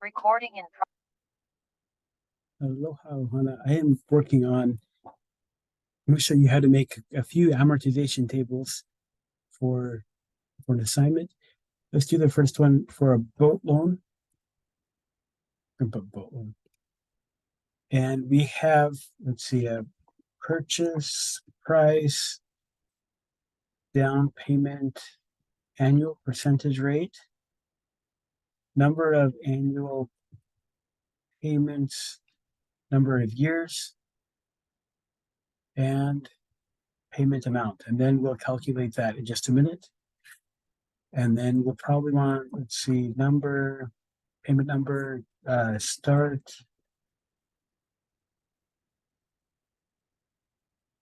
Recording in Aloha, Ohana. I am working on, I'm going to show you how to make a few amortization tables for, an assignment. Let's do the first one for a boat loan. Boat loan. And we have, let's see, a purchase price, down payment, annual percentage rate, number of annual payments, number of years, and payment amount. And then we'll calculate that in just a minute. And then we'll probably want, let's see, payment number, start,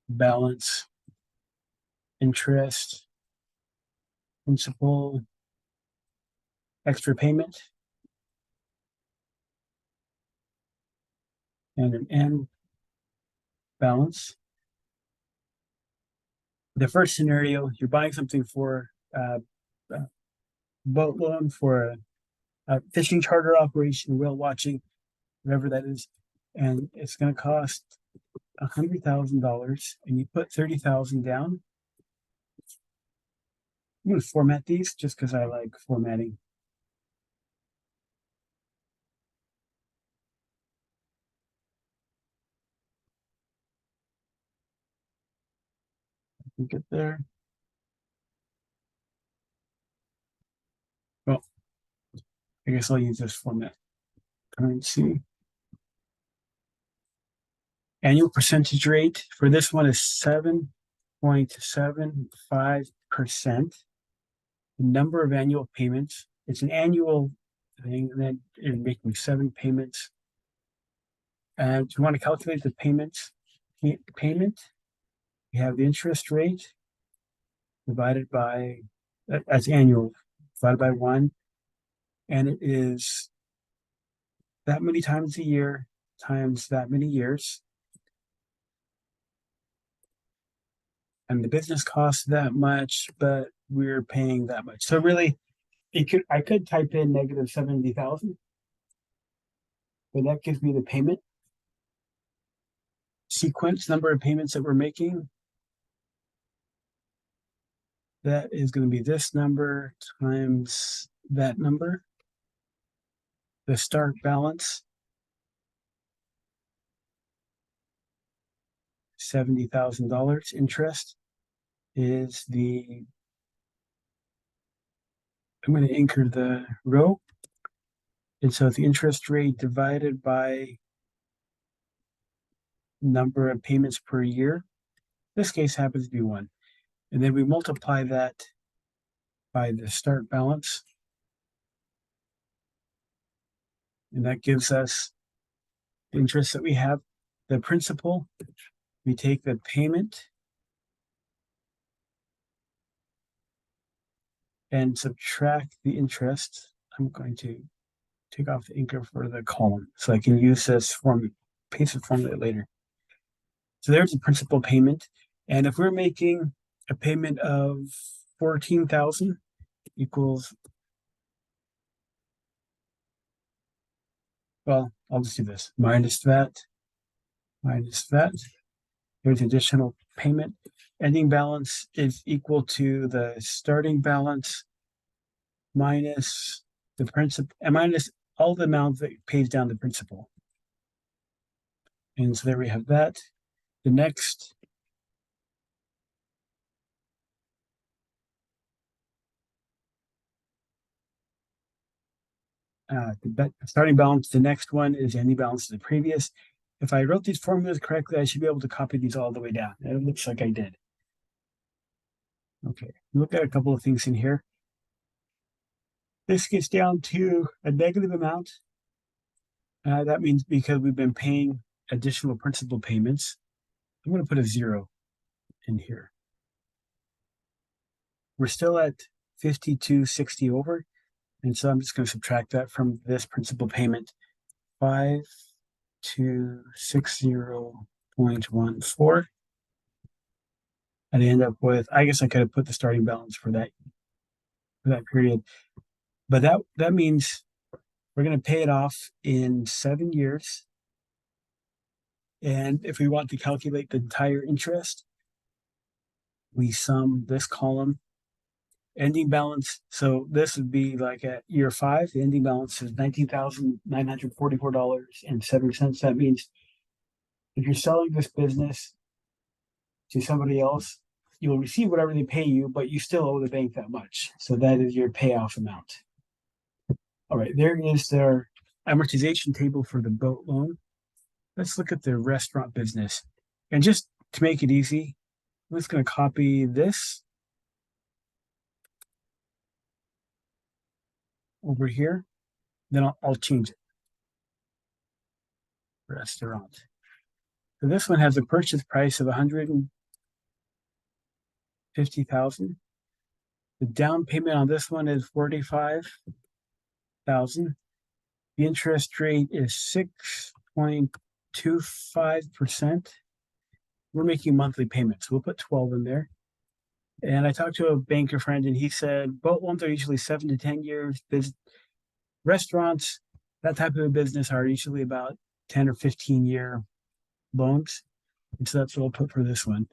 balance, interest, principal, extra payment, and an end balance. The first scenario, you're buying something for boat loan for a fishing charter operation, whale watching, whatever that is, and it's going to cost $100,000, and you put $30,000 down. I'm going to format these just because I like formatting. I can get there. Well, I guess I'll use this format. Currency. Annual percentage rate for this one is 7.75%. The number of annual payments. It's an annual thing, and then you're making 7 payments. And you want to calculate the payment, you have the interest rate divided by, as annual, divided by 1. And it is that many times a year times that many years. And the business costs that much, but we're paying that much. So really, I could type in negative 70,000, but that gives me the payment sequence, number of payments that we're making. That is going to be this number times that number. The start balance, $70,000. Interest is I'm going to anchor the row. And so the interest rate divided by number of payments per year. This case happens to be 1. And then we multiply that by the start balance. And that gives us the interest that we have. The principal, we take the payment and subtract the interest. I'm going to take off the anchor for the column so I can use this formula, paste the formula later. So there's the principal payment. And if we're making a payment of 14,000 equals, well, I'll just do this, minus that. There's additional payment. Ending balance is equal to the starting balance minus the principal, and minus all the amount that pays down the principal. And so there we have that. The next the starting balance, the next one is ending balance of the previous. If I wrote these formulas correctly, I should be able to copy these all the way down. And it looks like I did. Okay, look at a couple of things in here. This gets down to a negative amount. That means because we've been paying additional principal payments. I'm going to put a 0 in here. We're still at 52.60 over. And so I'm just going to subtract that from this principal payment. 5260.14. And I end up with, I guess I could have put the starting balance for that period. But that means We're going to pay it off in 7 years. And if we want to calculate the entire interest, we sum this column, ending balance. So this would be like at year 5, the ending balance is $19,944.70. That means if you're selling this business to somebody else, you'll receive whatever they pay you, but you still owe the bank that much. So that is your payoff amount. All right, there is their amortization table for the boat loan. Let's look at the restaurant business. And just to make it easy, I'm just going to copy this over here. Then I'll change it. Restaurant. So this one has a purchase price of $150,000. The down payment on this one is $45,000. The interest rate is 6.25%. We're making monthly payments. We'll put 12 in there. And I talked to a banker friend, and he said boat loans are usually 7 to 10 years. Restaurants, that type of a business, are usually about 10 or 15-year loans. And so that's what I'll put for this one.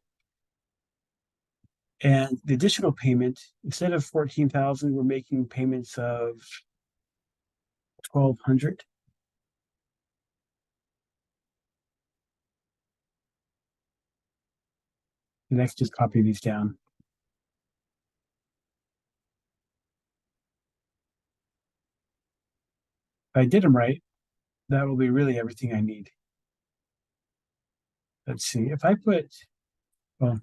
And the additional payment, instead of 14,000, we're making payments of 1,200. Next, just copy these down. If I did them right, that will be really everything I need. Let's see. If I put, well,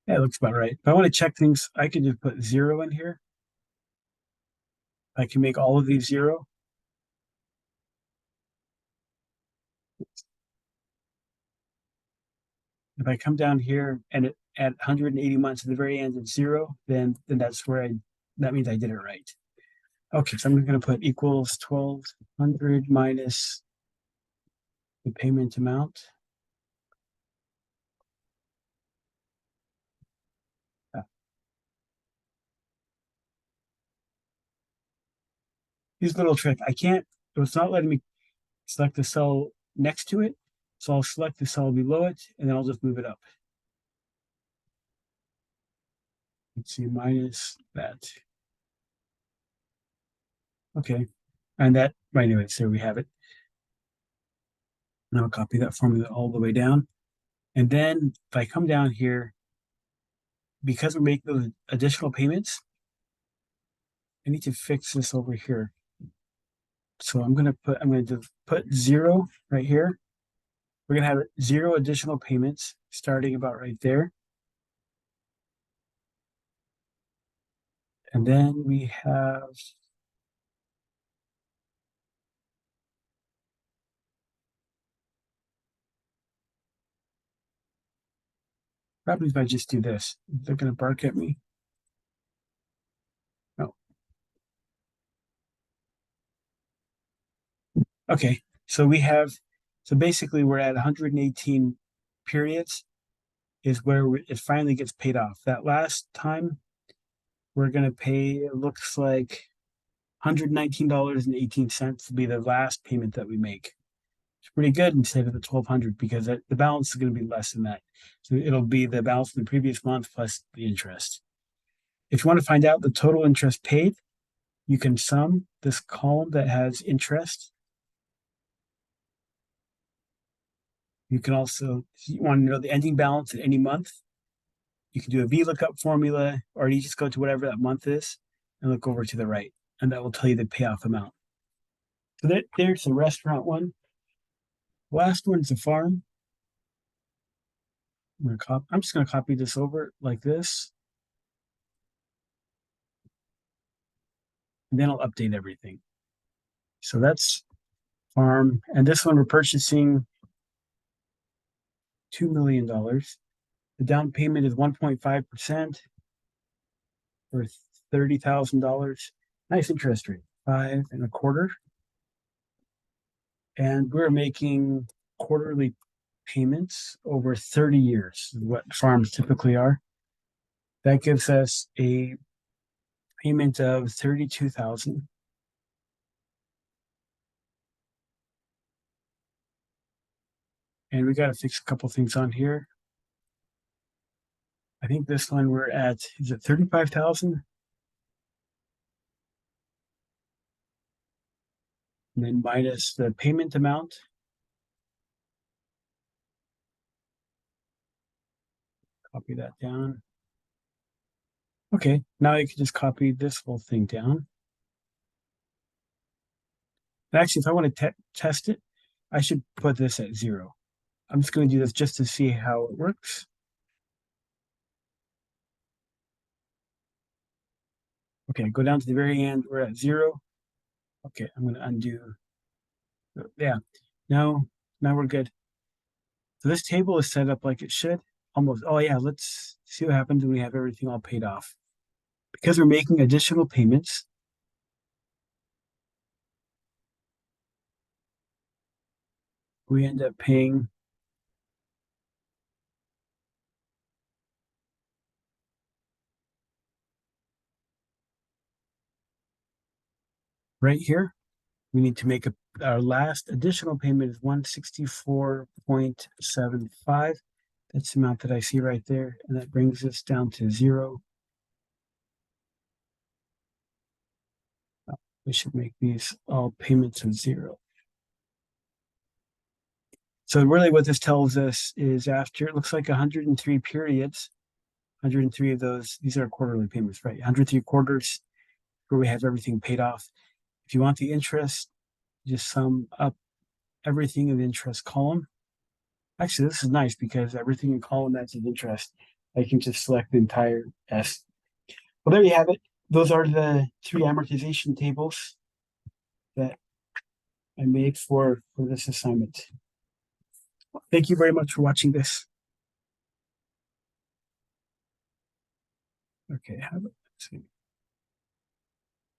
yeah, it looks about right. If I want to check things, I can just put 0 in here. I can make all of these 0. If I come down here and at 180 months at the very end it's 0, then that's where that means I did it right. Okay, so I'm going to put equals 1,200 minus the payment amount. Here's a little trick. It's not letting me select the cell next to it. So I'll select the cell below it, and then I'll just move it up. Let's see, minus that. Okay, and that, right, anyway, so we have it. Now I'll copy that formula all the way down. And then if I come down here, because we make those additional payments, I need to fix this over here. So I'm going to put 0 right here. We're going to have 0 additional payments starting about right there. And then we have probably if I just do this, they're going to bark at me. No. Okay, so basically we're at 118 periods is where it finally gets paid off. That last time we're going to pay, it looks like $119.18 to be the last payment that we make. It's pretty good instead of the 1,200 because the balance is going to be less than that. So it'll be the balance from the previous month plus the interest. If you want to find out the total interest paid, you can sum this column that has interest. You can also, if you want to know the ending balance at any month, you can do a VLOOKUP formula, or you just go to whatever that month is and look over to the right, and that will tell you the payoff amount. So there's the restaurant one. Last one's the farm. I'm just going to copy this over like this. And then I'll update everything. So that's farm. And this one we're purchasing $2 million. The down payment is 1.5% for $30,000. Nice interest rate, 5.25%. And we're making quarterly payments over 30 years, what farms typically are. That gives us a payment of $32,000. And we got to fix a couple things on here. I think this one we're at, is it 35,000? And then minus the payment amount. Copy that down. Okay, now you can just copy this whole thing down. And actually, if I want to test it, I should put this at 0. I'm just going to do this just to see how it works. Okay, go down to the very end. We're at 0. Okay, I'm going to undo. Yeah, now we're good. So this table is set up like it should. Almost. Oh yeah, let's see what happens when we have everything all paid off. Because we're making additional payments, we end up paying right here. We need to make our last additional payment is 164.75. That's the amount that I see right there, and that brings us down to 0. We should make these all payments of 0. So really what this tells us is after, it looks like 103 periods, 103 of those, these are quarterly payments, right? 103 quarters where we have everything paid off. If you want the interest, just sum up everything in the interest column. Actually, this is nice because everything in column that's of interest, I can just select the entire S. Well, there you have it. Those are the 3 amortization tables that I made for this assignment. Thank you very much for watching this. Okay, let's see.